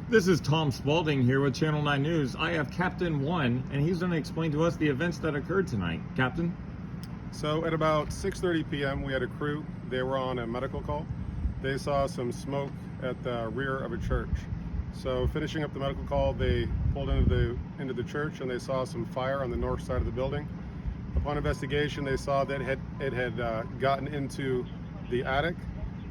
This is Tom Spaulding here with Channel 9 News. I have Captain 1, and he's going to explain to us the events that occurred tonight. Captain? So at about 6:30 p.m. we had a crew. They were on a medical call. They saw some smoke at the rear of a church. So finishing up the medical call, they pulled into the church and they saw some fire on the north side of the building. Upon investigation, they saw that it had gotten into the attic.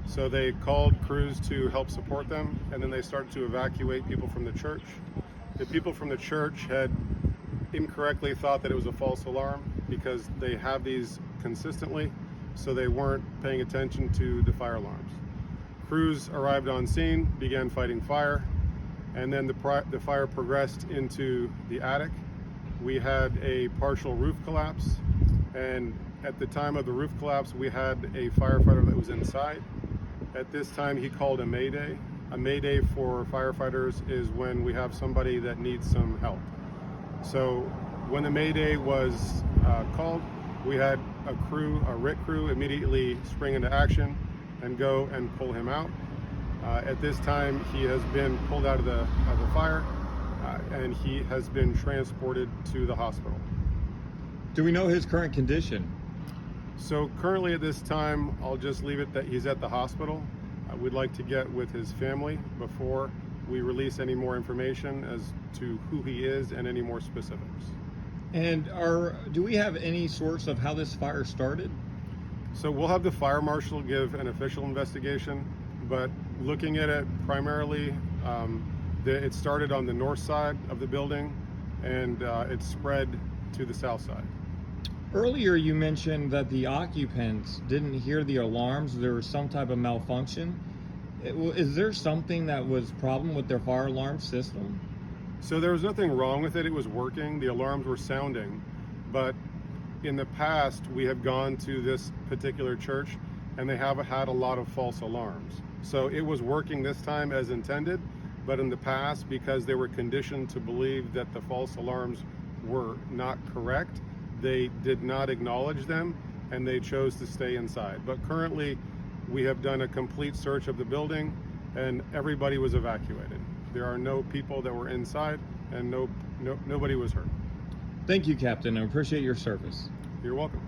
So they called crews to help support them, and then they started to evacuate people from the church. The people from the church had incorrectly thought that it was a false alarm because they have these consistently, so they weren't paying attention to the fire alarms. Crews arrived on scene, began fighting fire, and then the fire progressed into the attic. We had a partial roof collapse, and at the time of the roof collapse, we had a firefighter that was inside. At this time, he called a mayday. A mayday for firefighters is when we have somebody that needs some help. So when the mayday was called, we had a RIT crew immediately spring into action and go and pull him out. At this time, he has been pulled out of the fire and he has been transported to the hospital. Do we know his current condition? So currently at this time, I'll just leave it that he's at the hospital. We'd like to get with his family before we release any more information as to who he is and any more specifics. And do we have any source of how this fire started? So we'll have the fire marshal give an official investigation, but looking at it primarily, it started on the north side of the building and it spread to the south side. Earlier you mentioned that the occupants didn't hear the alarms. There was some type of malfunction. Is there something that was problem with their fire alarm system? So there was nothing wrong with it. It was working. The alarms were sounding. But in the past, we have gone to this particular church and they have had a lot of false alarms. So it was working this time as intended, but in the past, because they were conditioned to believe that the false alarms were not correct, they did not acknowledge them and they chose to stay inside. But currently we have done a complete search of the building and everybody was evacuated. There are no people that were inside and nobody was hurt. Thank you, Captain. I appreciate your service. You're welcome.